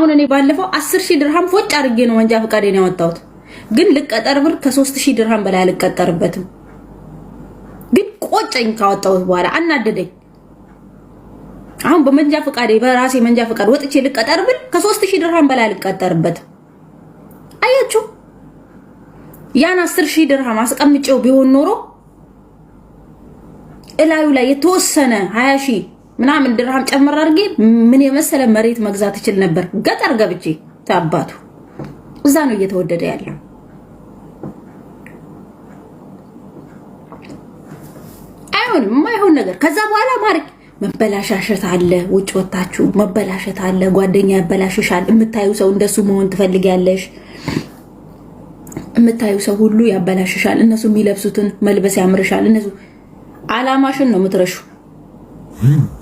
አሁን እኔ ባለፈው 10000 ድርሃም ፎጭ አድርጌ ነው መንጃ ፈቃዴን ያወጣሁት። ግን ልቀጠር ብር ከ3000 ድርሃም በላይ አልቀጠርበትም። ግን ቆጨኝ ካወጣሁት በኋላ አናደደኝ። አሁን በመንጃ ፈቃዴ በራሴ መንጃ ፈቃድ ወጥቼ ልቀጠር ብል ከ3000 ድርሃም በላይ አልቀጠርበትም። አያችሁ ያን 10000 ድርሃም አስቀምጬው ቢሆን ኖሮ እላዩ ላይ የተወሰነ 20000 ምናምን ድርሃም ጨምር አድርጌ ምን የመሰለ መሬት መግዛት እችል ነበር። ገጠር ገብቼ ታባቱ እዛ ነው እየተወደደ ያለው። አይሆንም የማይሆን ነገር። ከዛ በኋላ ማርክ መበላሻሸት አለ፣ ውጭ ወጣችሁ መበላሸት አለ፣ ጓደኛ ያበላሽሻል። የምታዩ ሰው እንደሱ መሆን ትፈልጊያለሽ። የምታዩ ሰው ሁሉ ያበላሽሻል። እነሱ የሚለብሱትን መልበስ ያምርሻል። እነሱ አላማሽን ነው የምትረሹ።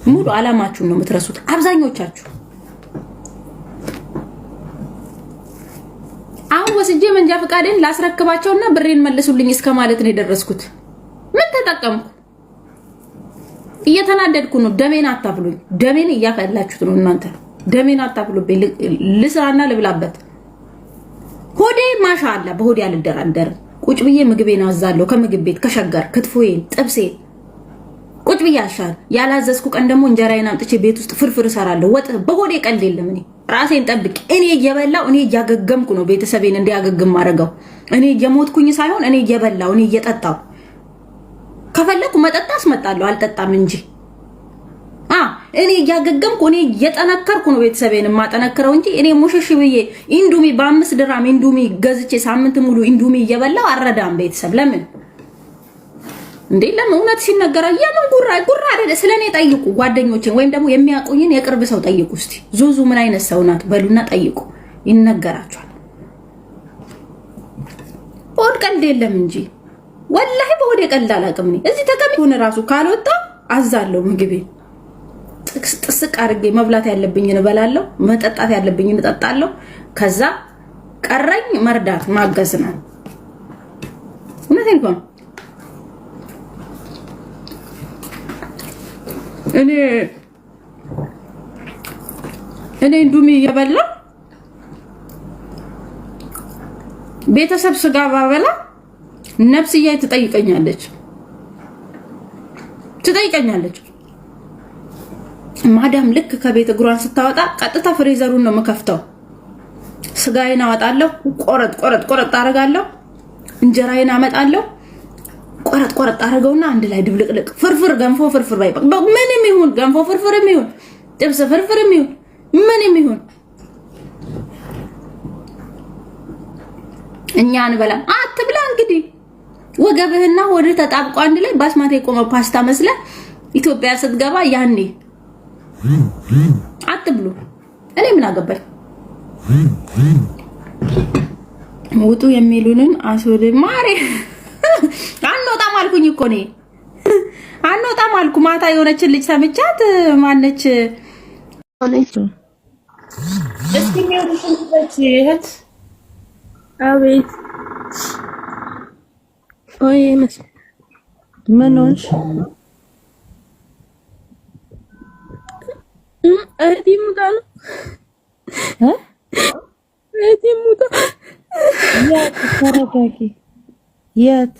ሙሉ አላማችሁን ነው የምትረሱት አብዛኞቻችሁ። አሁን ወስጄ መንጃ ፈቃዴን ላስረክባቸውና ብሬን መልሱልኝ እስከማለት ነው የደረስኩት። ምን ተጠቀምኩ? እየተናደድኩ ነው። ደሜን አታፍሉኝ። ደሜን እያፈላችሁት ነው እናንተ። ደሜን አታፍሉብኝ። ልስራና ልብላበት። ሆዴ ማሻአላ በሆዴ አልደራደርም። ቁጭ ብዬ ምግቤን አዛለሁ። ከምግብ ቤት ከሸገር ክትፎዬን ጥብሴን ቁጭ ብዬ አሻር ያላዘዝኩ ቀን ደግሞ እንጀራዬን አምጥቼ ቤት ውስጥ ፍርፍር እሰራለሁ። ወጥ በሆዴ ቀልድ የለም። እኔ ራሴን ጠብቅ። እኔ እየበላው እኔ እያገገምኩ ነው ቤተሰቤን እንዲያገግም ማረጋው። እኔ እየሞትኩኝ ሳይሆን እኔ እየበላው እኔ እየጠጣው። ከፈለኩ መጠጣ አስመጣለሁ አልጠጣም እንጂ እኔ እያገገምኩ እኔ እየጠነከርኩ ነው ቤተሰቤን ማጠነክረው እንጂ እኔ ሙሽሽ ብዬ ኢንዱሚ በ5 ድርሃም ኢንዱሚ ገዝቼ ሳምንት ሙሉ ኢንዱሚ እየበላው አረዳም ቤተሰብ። ለምን እንዴ? ለምን? እውነት ሲነገር የምን ጉራ አይደለ? ስለኔ ጠይቁ ጓደኞቼን፣ ወይም ደግሞ የሚያቆኝን የቅርብ ሰው ጠይቁ። እስቲ ዙዙ ምን አይነት ሰው ናት በሉና ጠይቁ፣ ይነገራችኋል። ወድ ቀልድ የለም እንጂ ወላሂ በወድ ቀልድ አላውቅም። እዚህ ተቀምጦ ራሱ ካልወጣ አዛለው ምግቤ ጥስቅ አድርጌ መብላት ያለብኝን እበላለሁ፣ መጠጣት ያለብኝን እጠጣለሁ። ከዛ ቀረኝ መርዳት ማገዝ ነው። እውነቴን ነው። እኔ እንዱሚ እየበላ ቤተሰብ ስጋ ባበላ ነፍስዬ ትጠይቀኛለች። ማዳም ልክ ከቤት እግሯን ስታወጣ ቀጥታ ፍሬዘሩን ነው የምከፍተው። ስጋዬን አወጣለሁ፣ ቆረጥ አደርጋለሁ። እንጀራዬን አመጣለሁ፣ ቆረጥ አደርገውና አንድ ላይ ድብልቅልቅ ፍርፍር ገንፎ ፍርፍር ባይበቅ ምንም ይሁን ገንፎ ፍርፍርም ይሁን ጥብስ ፍርፍርም ይሁን ምንም ይሁን እኛ አንበላም። አትብላ እንግዲህ ወገብህና ወደ ተጣብቆ አንድ ላይ ባስማቴ የቆመ ፓስታ መስለ ኢትዮጵያ ስትገባ ያኔ አትብሉ። እኔ ምን አገባኝ? ውጡ የሚሉንን አስወደ ማሬ አንወጣም አልኩኝ እኮ እኔ አንወጣም አልኩ። ማታ የሆነችን ልጅ ሰምቻት ማነች እስኪ እህት አቤት ወይ ምን ሆንሽ? እህቴ ሙታ ነው እህቴ ሙታ። ተረጋጊ። የት?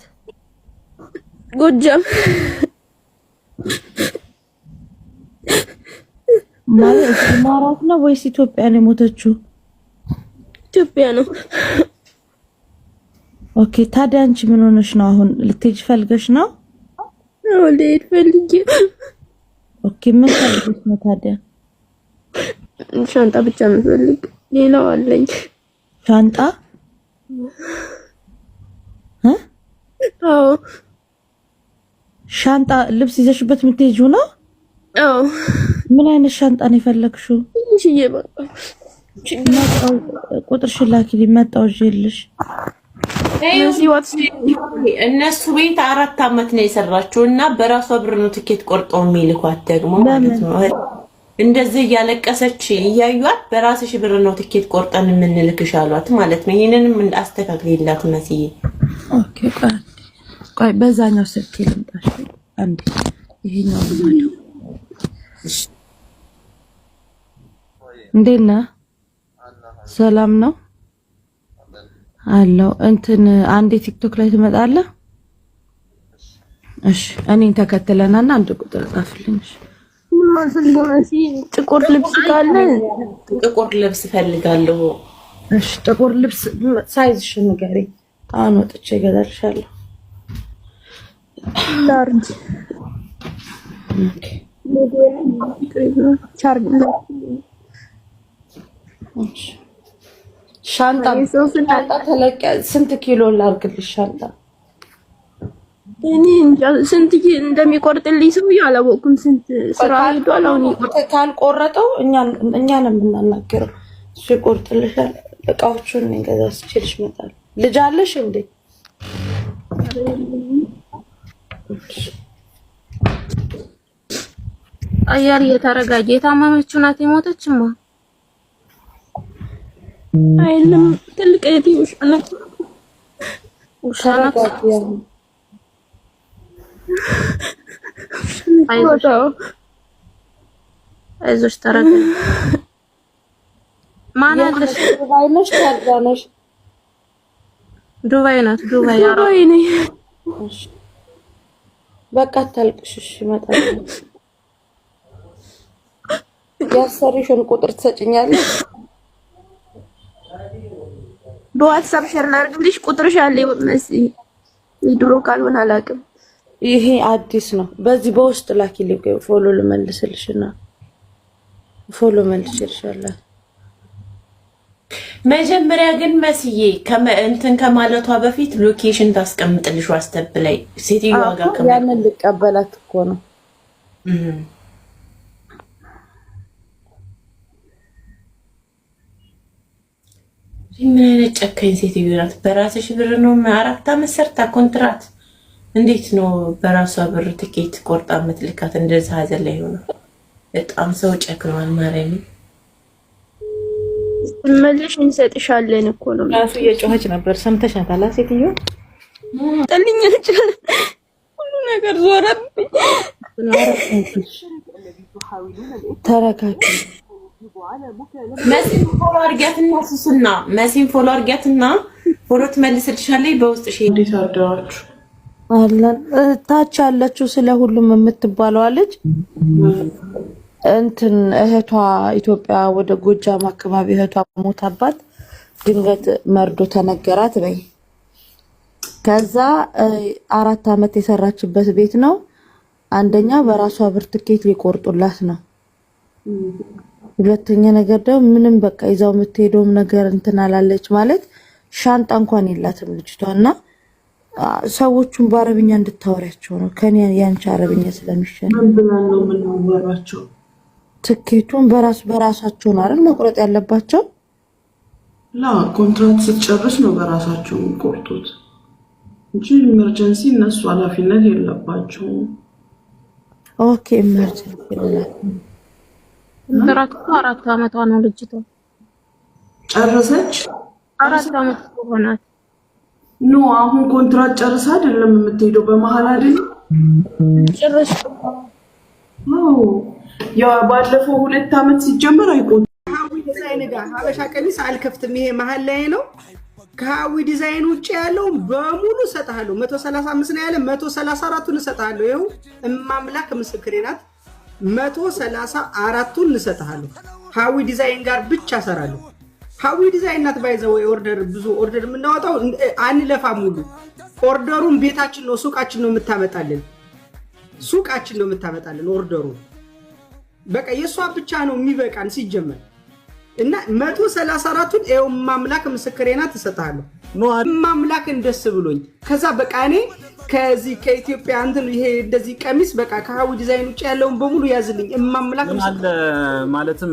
ጎጃም ማለት ማራት ነው ወይስ ኢትዮጵያ ነው የሞተችው? ኢትዮጵያ ነው። ኦኬ። ታዲያ አንቺ ምን ሆነሽ ነው? አሁን ልትሄጂ ፈልገሽ ነው? አዎ ልሄድ ፈልጌ። ኦኬ። ምን ፈልገሽ ነው ታዲያ? ሻንጣ ብቻ ነው ፈልግ፣ ሌላው አለኝ። ሻንጣ? አዎ። ሻንጣ ልብስ ይዘሽበት የምትሄጂው ነው? አዎ። ምን አይነት ሻንጣ ነው የፈለግሽው? ትንሽዬ በቃ ቁጥርሽን ላኪልኝ፣ መጣሁ ይዤልሽ። እነሱ ቤት 4 አመት ነው የሰራችው እና በራሷ ብር ነው ትኬት ቆርጠው የሚልኳት ደግሞ ማለት ነው። እንደዚህ እያለቀሰች እያዩት በራስሽ ብር ነው ትኬት ቆርጠን የምንልክሽ አሏት ማለት ነው። ይሄንንም አስተካክልላት መስዬ። ኦኬ። ቆይ በዛኛው ስልክ ልምጣሽ አንዴ። ይሄኛው ነው። እንዴት ነህ? ሰላም ነው አለው። እንትን አንዴ ቲክቶክ ላይ ትመጣለህ? እሺ እኔን ተከትለናና አንድ ቁጥር ጻፍልኝ። እሺ ጥቁር ልብስ ካለ ጥቁር ልብስ ፈልጋለሁ። እሺ ጥቁር ልብስ ሳይዝሽ ንገሪኝ። አሁን ወጥቼ እገዛልሻለሁ። ላርጅ ሻንጣ ተለቅ ስንት ኪሎ ላድርግልሽ? ሻንጣ እኔ እንጃ ስንት እንደሚቆርጥልኝ ሰውዬው አላወኩም። ስንት ስራ ሄዷል። አሁን ካልቆረጠው እኛ ነው የምናናገረው። እሱ ይቆርጥልሻል። እቃዎቹን ገዛዝቼልሽ እመጣለሁ። ልጅ አለሽ እንዴ? አያር እየተረጋጀ የታመመችው ናት የሞተችማ አይልም። ትልቅ እህቴ ውሻ ናት። አይዞሽ ተረጋጊ። ማን አለሽ? ዱባይ ነሽ? ታዳነሽ? ዱባይ ናት። ዱባይ ነኝ። በቃ አታልቅሽ። እሺ እመጣለሁ። ያሰሪሽን ቁጥር ትሰጭኛለሽ? በዋትስአፕ ሼር ላድርግልሽ። ቁጥርሽ አለ መሲ። ድሮ ካልሆነ አላውቅም። ይሄ አዲስ ነው። በዚህ በውስጥ ላኪልኝ። ፎሎ ልመልስልሽና ፎሎ መልስልሻለሁ። መጀመሪያ ግን መስዬ እንትን ከማለቷ በፊት ሎኬሽን ታስቀምጥልሽ ዋትስአፕ ላይ ሴትዮዋ ጋር ያንን ልቀበላት እኮ ነው። ምን አይነት ጨካኝ ሴትዮ ናት? በራስሽ ብር ነው 4 ዓመት ሰርታ ኮንትራት። እንዴት ነው በራሷ ብር ትኬት ቆርጣ የምትልካት? እንደዛ ሀዘን ላይ ሆነ። በጣም ሰው ጨክኗል። ማርያም መልሽ እንሰጥሻለን እኮ ነው። ራሱ እየጮኸች ነበር። ሰምተሻታል? ሴትዮ ጠልኝ ልጅል ሁሉ ነገር ዞረብኝ። ተረጋጊ። መሲን ፎሎ አድርጊያትና ሱስና መሲን ፎሎ አድርጊያትና ፎሎ ትመልስልሻለች በውስጥ ሺ እንዴት አደራችሁ አለን። ታች ያለችው ስለ ሁሉም የምትባለው ልጅ እንትን እህቷ ኢትዮጵያ ወደ ጎጃም አካባቢ እህቷ ሞታባት ድንገት መርዶ ተነገራት በይ። ከዛ 4 ዓመት የሰራችበት ቤት ነው። አንደኛ በራሷ ብር ትኬት ሊቆርጡላት ነው። ሁለተኛ ነገር ደግሞ ምንም በቃ ይዛው የምትሄደውም ነገር እንትን አላለች ማለት ሻንጣ እንኳን የላትም ልጅቷና ሰዎቹን በአረብኛ እንድታወሪያቸው ነው። ከኔ ያንቺ አረብኛ ስለሚሸነ ነው የምናወራቸው። ትኬቱን በራሳቸው ነው አይደል መቁረጥ ያለባቸው? ኮንትራት ስትጨርስ ነው በራሳቸው የሚቆርጡት እንጂ ኢመርጀንሲ እነሱ ኃላፊነት የለባቸውም። ኦኬ ኢመርጀንሲ ይላል። ኮንትራት 4 ዓመቷ ነው ልጅቷ። ጨረሰች? 4 ዓመት ሆናት። ኖ አሁን ኮንትራት ጨርሳ አይደለም የምትሄደው፣ በመሀል አይደል ጨርሽ? ያው ባለፈው 2 ዓመት ሲጀመር አይቆጥም። ከሀዊ ዲዛይን ጋር ሀበሻ ቀሚስ አልከፍትም። ይሄ መሀል ላይ ነው። ከሀዊ ዲዛይን ውጭ ያለው በሙሉ እሰጥሃለሁ። 135 ነው ያለ 134ቱን እሰጥሃለሁ። ይኸው እማምላክ ምስክሬ ናት። 134ቱን እሰጥሃለሁ። ሀዊ ዲዛይን ጋር ብቻ እሰራለሁ። ሀዊ ዲዛይን ናት ባይዘው ኦርደር ብዙ ኦርደር የምናወጣው አንለፋም። ሙሉ ኦርደሩን ቤታችን ነው ሱቃችን ነው የምታመጣልን። ሱቃችን ነው የምታመጣልን ኦርደሩ። በቃ የሷ ብቻ ነው የሚበቃን ሲጀመር እና 134ቱን ኤው ማምላክ ምስክሬ ናት እሰጥሃለሁ። ማምላክ እንደስ ብሎኝ ከዛ በቃ እኔ ከዚህ ከኢትዮጵያ እንትን ይሄ እንደዚህ ቀሚስ በቃ ከሀዊ ዲዛይን ውጭ ያለውን በሙሉ ያዝልኝ። ማምላክ ማለትም